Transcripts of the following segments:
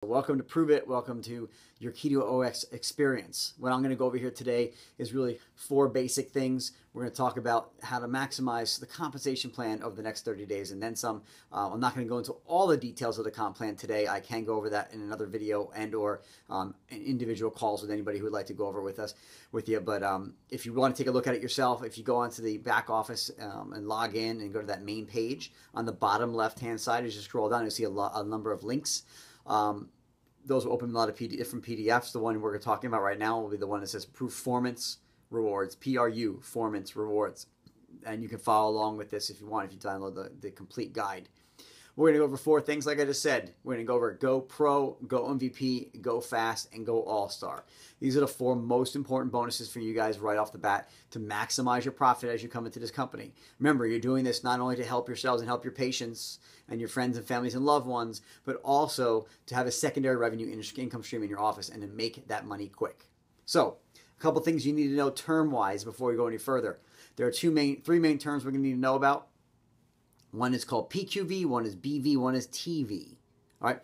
Welcome to Pruvit. Welcome to your Keto OS experience. What I'm going to go over here today is really 4 basic things. We're going to talk about how to maximize the compensation plan over the next 30 days and then some. I'm not going to go into all the details of the comp plan today. I can go over that in another video and or individual calls with anybody who would like to go over with you. But if you want to take a look at it yourself, if you go onto the back office and log in and go to that main page, on the bottom left-hand side, as you scroll down, you'll see a number of links. Those will open a lot of different PDFs. The one we're talking about right now will be the one that says Performance Rewards, PRU, Performance Rewards. And you can follow along with this if you want, if you download the complete guide. We're going to go over 4 things, like I just said. We're going to go over Go Pro, Go MVP, Go Fast, and Go All-Star. These are the 4 most important bonuses for you guys right off the bat to maximize your profit as you come into this company. Remember, you're doing this not only to help yourselves and help your patients and your friends and families and loved ones, but also to have a secondary revenue income stream in your office and to make that money quick. So, a couple things you need to know term-wise before we go any further. There are 3 main terms we're going to need to know about. One is called PQV, one is BV, one is TV. All right.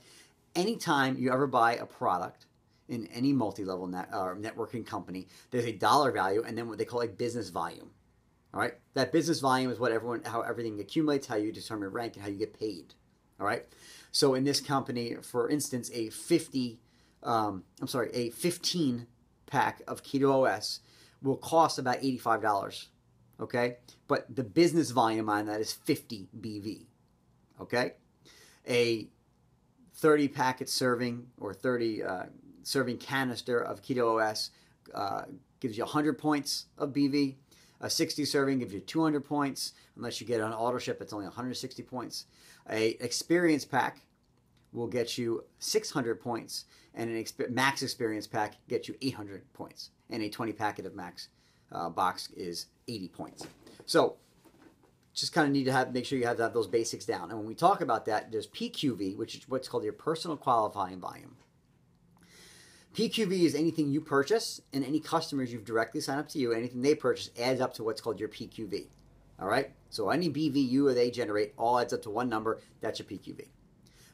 Anytime you ever buy a product in any multi-level networking company, there's a dollar value and then what they call a business volume. All right. That business volume is how everything accumulates, how you determine rank, and how you get paid. All right. So in this company, for instance, a 15 pack of Keto OS will cost about $85. Okay, but the business volume on that is 50 BV. Okay, a 30 packet serving or 30 serving canister of Keto OS gives you 100 points of BV. A 60 serving gives you 200 points. Unless you get an auto ship, it's only 160 points. A experience pack will get you 600 points, and an max experience pack gets you 800 points. And a 20 packet of max box is 80 points. So just kind of need to make sure you have those basics down. And when we talk about that, there's PQV, which is what's called your personal qualifying volume. PQV is anything you purchase, and any customers you've directly signed up to you, anything they purchase adds up to what's called your PQV. All right? So any BV you or they generate all adds up to one number. That's your PQV.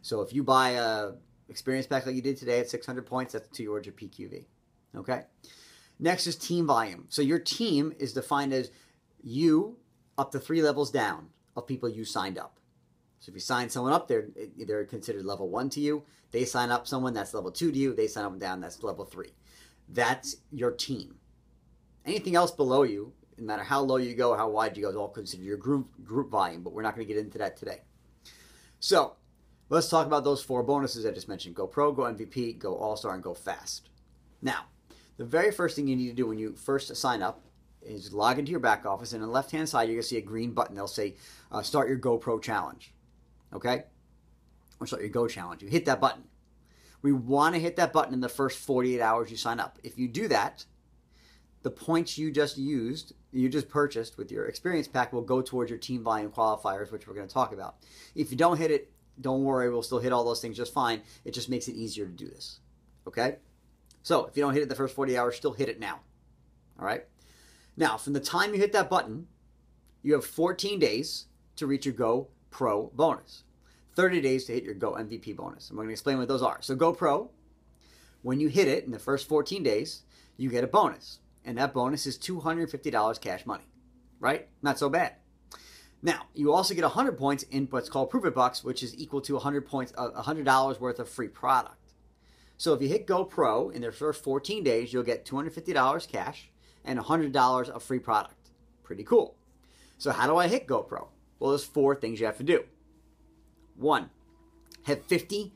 So if you buy a experience pack like you did today at 600 points, that's towards your PQV. Okay? Next is team volume. So your team is defined as you up to 3 levels down of people you signed up. So if you sign someone up, they're considered level 1 to you. They sign up someone, that's level 2 to you. They sign up and down, that's level 3. That's your team. Anything else below you, no matter how low you go or how wide you go, is all considered your group volume, but we're not going to get into that today. So let's talk about those 4 bonuses I just mentioned. Go Pro, Go MVP, Go All-Star, and Go Fast. Now, the very first thing you need to do when you first sign up is log into your back office, and on the left-hand side, you're going to see a green button. They'll say, start your Go Pro challenge, okay? Or start your Go challenge. You hit that button. We want to hit that button in the first 48 hours you sign up. If you do that, the points you just purchased with your experience pack will go towards your team volume qualifiers, which we're going to talk about. If you don't hit it, don't worry. We'll still hit all those things just fine. It just makes it easier to do this, okay? So if you don't hit it the first 40 hours, still hit it now. All right? Now, from the time you hit that button, you have 14 days to reach your Go Pro bonus. 30 days to hit your Go MVP bonus. I'm going to explain what those are. So Go Pro, when you hit it in the first 14 days, you get a bonus. And that bonus is $250 cash money. Right? Not so bad. Now, you also get 100 points in what's called Pruvit Bucks, which is equal to $100 worth of free product. So if you hit Go Pro in the first 14 days, you'll get $250 cash and $100 of free product. Pretty cool. So how do I hit Go Pro? Well, there's 4 things you have to do. 1, have 50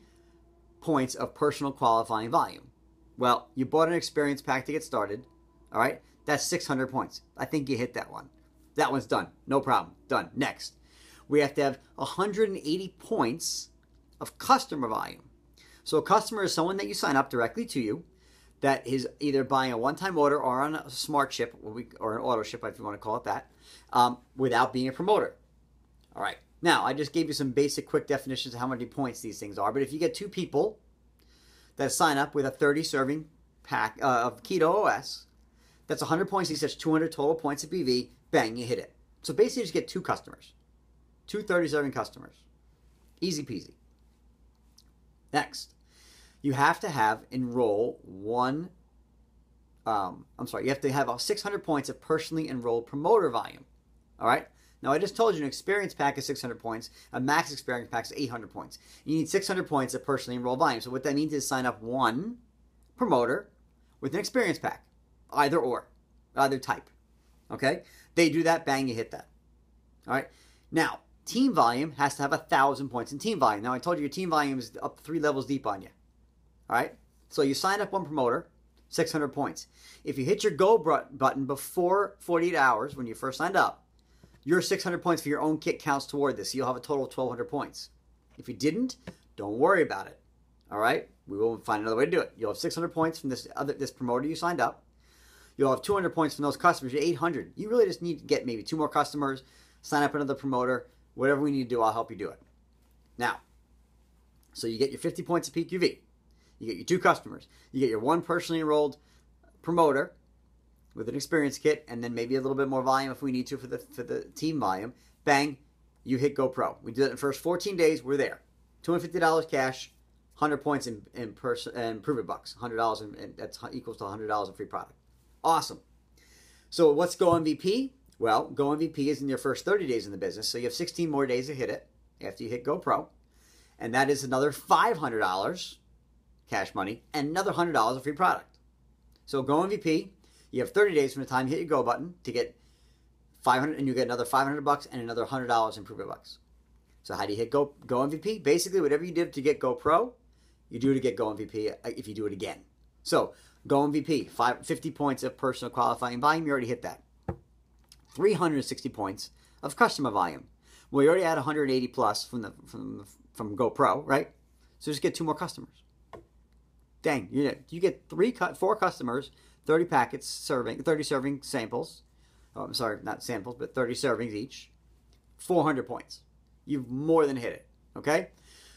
points of personal qualifying volume. Well, you bought an experience pack to get started. All right? That's 600 points. I think you hit that one. That one's done. No problem. Done. Next, we have to have 180 points of customer volume. So a customer is someone that you sign up directly to you that is either buying a one-time order or on a smart ship, or an auto ship, if you want to call it that, without being a promoter. All right. Now, I just gave you some basic quick definitions of how many points these things are. But if you get 2 people that sign up with a 30-serving pack of Keto OS, that's 100 points each. That's 200 total points of BV. Bang, you hit it. So basically, you just get 2 customers. 2 30-serving customers. Easy peasy. Next, you have to have enroll one. You have to have 600 points of personally enrolled promoter volume. All right. Now, I just told you an experience pack is 600 points. A max experience pack is 800 points. You need 600 points of personally enrolled volume. So what that means is sign up one promoter with an experience pack, either type. Okay? They do that, bang, you hit that. All right? Now, team volume has to have 1,000 points in team volume. Now, I told you your team volume is up 3 levels deep on you. All right? So you sign up one promoter, 600 points. If you hit your go button before 48 hours when you first signed up, your 600 points for your own kit counts toward this. You'll have a total of 1,200 points. If you didn't, don't worry about it. All right? We will find another way to do it. You'll have 600 points from this promoter you signed up. You'll have 200 points from those customers. You're 800. You really just need to get maybe 2 more customers, sign up another promoter. Whatever we need to do, I'll help you do it. Now, so you get your 50 points of PQV. You get your 2 customers. You get your 1 personally enrolled promoter with an experience kit, and then maybe a little bit more volume if we need to for the team volume. Bang, you hit Go Pro. We do that in the first 14 days. We're there. $250 cash, 100 points in Pruvit bucks. $100 and that's equals to $100 in free product. Awesome. So what's Go MVP? Well, Go MVP is in your first 30 days in the business, so you have 16 more days to hit it after you hit Go Pro, and that is another $500 cash money and another $100 of free product. So Go MVP. You have 30 days from the time you hit your go button to get 500, and you get another 500 bucks and another $100 in Pruvit bucks. So how do you hit Go MVP? Basically, whatever you did to get Go Pro, you do to get Go MVP if you do it again. So Go MVP, 50 points of personal qualifying volume. You already hit that. 360 points of customer volume. Well, you already had 180 plus from Go Pro, right? So just get 2 more customers. Dang, you get 4 customers. 30 packets serving, 30 serving samples. Oh, I'm sorry, not samples, but 30 servings each. 400 points. You've more than hit it, okay?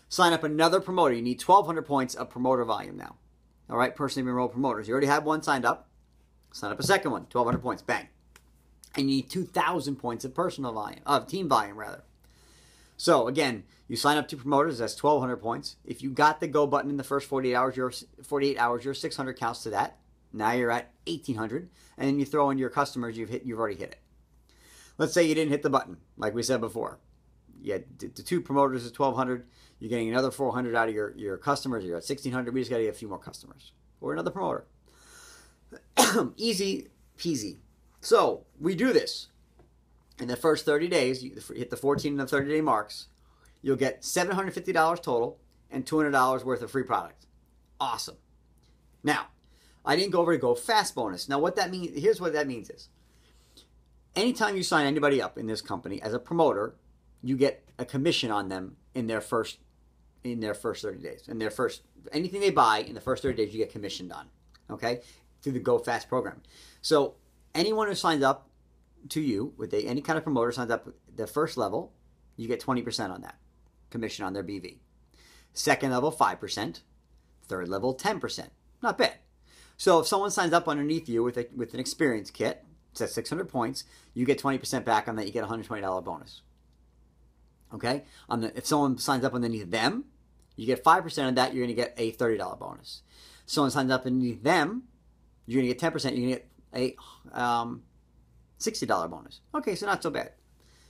Sign up another promoter. You need 1,200 points of promoter volume now. All right, personally enrolled promoters. You already have 1 signed up. Sign up a second one, 1,200 points, bang. And you need 2,000 points of personal volume, of team volume rather. So again, you sign up 2 promoters, that's 1,200 points. If you got the go button in the first 48 hours, your 600 counts to that. Now you're at 1,800, and then you throw in your customers you've already hit it. Let's say you didn't hit the button, like we said before. You had the 2 promoters is 1,200. You're getting another 400 out of your customers. You're at 1,600. We just got to get a few more customers or another promoter. Easy peasy. So we do this in the first 30 days. You hit the 14 and the 30-day marks. You'll get $750 total and $200 worth of free product. Awesome. Now, I didn't go over to Go Fast bonus. Now, what that means, here's what that means is, anytime you sign anybody up in this company as a promoter, you get a commission on them in their first 30 days. In their first, anything they buy in the first 30 days, you get commissioned on, okay, through the Go Fast program. So anyone who signs up to you with any kind of promoter signs up the first level, you get 20% on that commission on their BV. Second level, 5%. Third level, 10%. Not bad. So if someone signs up underneath you with an experience kit, it's at 600 points, you get 20% back on that. You get a $120 bonus. Okay? If someone signs up underneath them, you get 5% of that. You're going to get a $30 bonus. Someone signs up underneath them, you're going to get 10%. You're going to get a $60 bonus. Okay, so not so bad.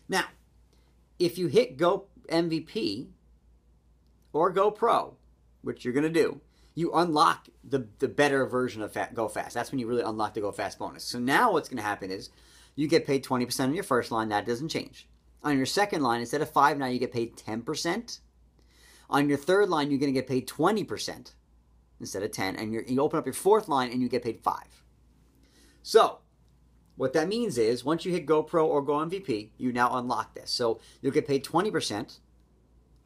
Now, if you hit Go MVP or Go Pro, which you're going to do, you unlock the better version of Go Fast. That's when you really unlock the Go Fast bonus. So now what's going to happen is you get paid 20% on your first line. That doesn't change. On your second line, instead of 5 now, you get paid 10%. On your third line, you're going to get paid 20% instead of 10. And you open up your fourth line and you get paid 5. So what that means is once you hit Go Pro or Go MVP, you now unlock this. So you'll get paid 20%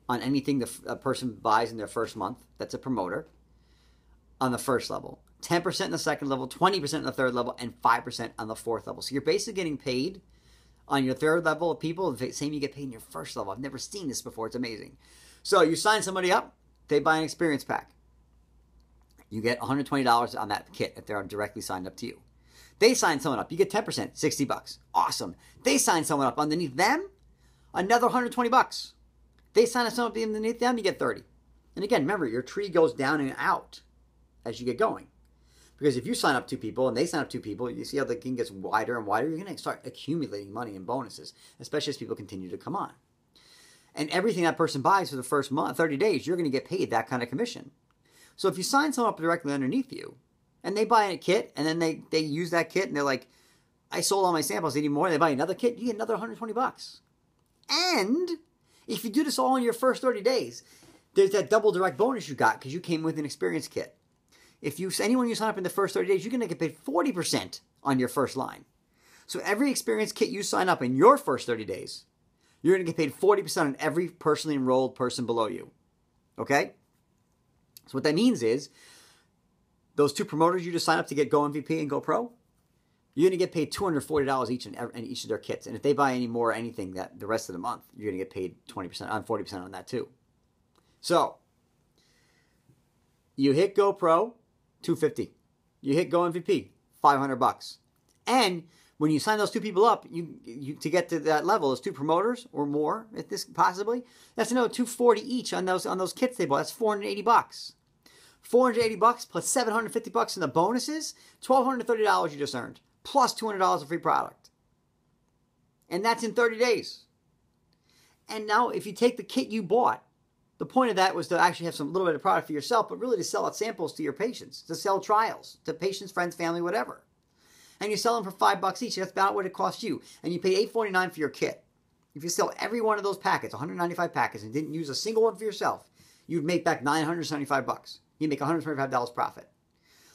on anything a person buys in their first month. That's a promoter on the first level. 10% in the second level, 20% in the third level, and 5% on the fourth level. So you're basically getting paid on your third level of people the same you get paid in your first level. I've never seen this before. It's amazing. So you sign somebody up, they buy an experience pack. You get $120 on that kit if they're directly signed up to you. They sign someone up, you get 10%, $60. Awesome. They sign someone up underneath them, another $120. They sign someone up underneath them, you get 30. And again, remember, your tree goes down and out as you get going. Because if you sign up 2 people and they sign up 2 people, you see how the game gets wider and wider. You're going to start accumulating money and bonuses, especially as people continue to come on. And everything that person buys for the first month, 30 days, you're going to get paid that kind of commission. So if you sign someone up directly underneath you, and they buy a kit, and then they use that kit, and they're like, I sold all my samples, I need more, and they buy another kit, you get another $120. And if you do this all in your first 30 days, there's that double direct bonus you got because you came with an experience kit. If anyone you sign up in the first 30 days, you're going to get paid 40% on your first line. So every experience kit you sign up in your first 30 days, you're going to get paid 40% on every personally enrolled person below you. Okay? So what that means is, those 2 promoters you just signed up to get Go MVP and Go Pro, you're going to get paid $240 each in each of their kits. And if they buy any more or anything that the rest of the month, you're going to get paid 20% on 40% on that too. So you hit Go Pro, $250. You hit Go MVP, $500. And when you sign those 2 people up, you to get to that level, those 2 promoters or more, if this possibly, that's another $240 each on those kits they bought. That's $480. $480 plus $750 in the bonuses, $1,230 you just earned, plus $200 of free product. And that's in 30 days. And now if you take the kit you bought, the point of that was to actually have some little bit of product for yourself, but really to sell out samples to your patients, to sell trials to patients, friends, family, whatever. And you sell them for $5 each. That's about what it costs you. And you pay $849 for your kit. If you sell every one of those packets, 195 packets, and didn't use a single one for yourself, you'd make back $975. You make $125 profit.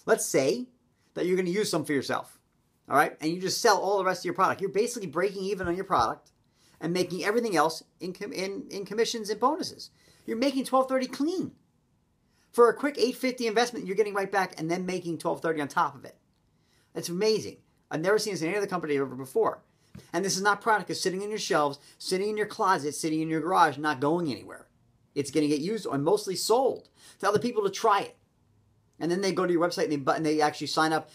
Let's say that you're going to use some for yourself. All right? And you just sell all the rest of your product. You're basically breaking even on your product and making everything else in commissions and bonuses. You're making $1,230 clean. For a quick $850 investment, you're getting right back and then making $1,230 on top of it. That's amazing. I've never seen this in any other company ever before. And this is not product. It's sitting in your shelves, sitting in your closet, sitting in your garage, not going anywhere. It's going to get used and mostly sold to other people to try it. And then they go to your website and they actually sign up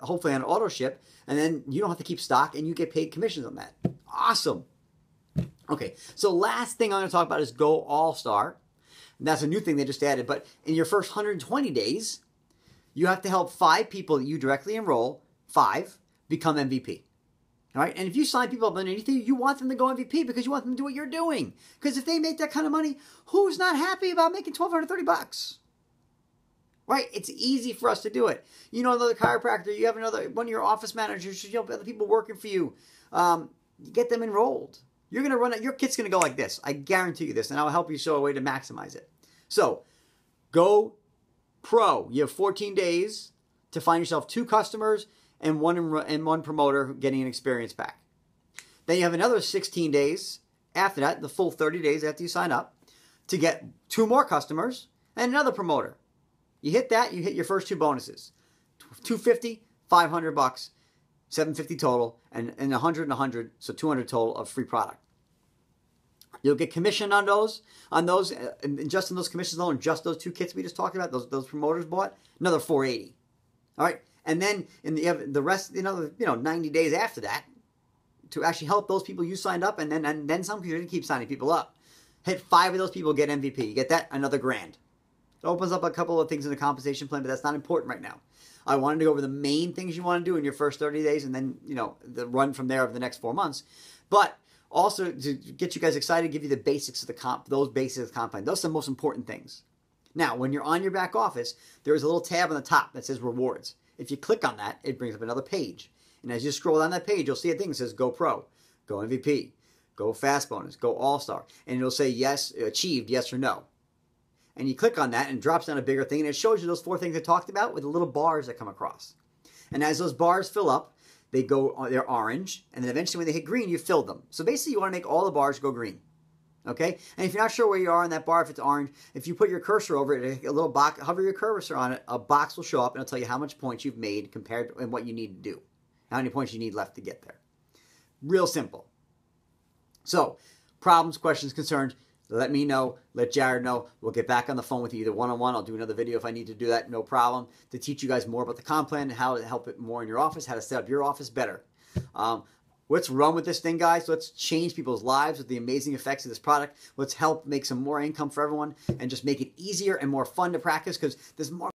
hopefully on an auto ship. And then you don't have to keep stock and you get paid commissions on that. Awesome. Okay, so last thing I'm going to talk about is GoAll-Star. That's a new thing they just added. But in your first 120 days, you have to help 5 people that you directly enroll, 5, become MVP. All right, and if you sign people up underneath you want them to go MVP because you want them to do what you're doing. Because if they make that kind of money, who's not happy about making $1,230? Right? It's easy for us to do it. You know another chiropractor, you have one of your office managers, you have other people working for you. You get them enrolled. You're going to run it. Your kit's going to go like this. I guarantee you this, and I'll help you show a way to maximize it. So, Go Pro. You have 14 days to find yourself 2 customers and one promoter getting an experience pack. Then you have another 16 days after that, the full 30 days after you sign up, to get 2 more customers and another promoter. You hit that, you hit your first 2 bonuses. $250, $500, $750 total, and 100 and 100, so 200 total of free product. You'll get commission on those, and just in those commissions alone, just those 2 kits we just talked about, those promoters bought, another $480. All right, and then the rest, 90 days after that, to actually help those people you signed up, and then some, because you're going to keep signing people up. Hit 5 of those people, get MVP. You get that, another $1,000. It opens up a couple of things in the compensation plan, but that's not important right now. I wanted to go over the main things you want to do in your first 30 days, and then, the run from there over the next 4 months. But also, to get you guys excited, give you the basics of the those basics of the comp plan. Those are the most important things. Now, when you're on your back office, there is a little tab on the top that says rewards. If you click on that, it brings up another page. And as you scroll down that page, you'll see a thing that says Go Pro, Go MVP, Go Fast Bonus, Go All-Star. And it'll say yes, achieved, yes or no. And you click on that and it drops down a bigger thing and it shows you those 4 things I talked about with the little bars that come across. And as those bars fill up, they're orange, and then eventually when they hit green, you fill them. So basically you want to make all the bars go green. Okay? And if you're not sure where you are on that bar, if it's orange, if you put your cursor over it, a little box, hover your cursor on it, a box will show up and it'll tell you how much points you've made compared to and what you need to do. How many points you need left to get there. Real simple. So, problems, questions, concerns, let me know. Let Jared know. We'll get back on the phone with you either one-on-one. I'll do another video if I need to do that. No problem. To teach you guys more about the comp plan and how to help it more in your office, how to set up your office better. Let's run with this thing, guys. Let's change people's lives with the amazing effects of this product. Let's help make some more income for everyone and just make it easier and more fun to practice, because there's more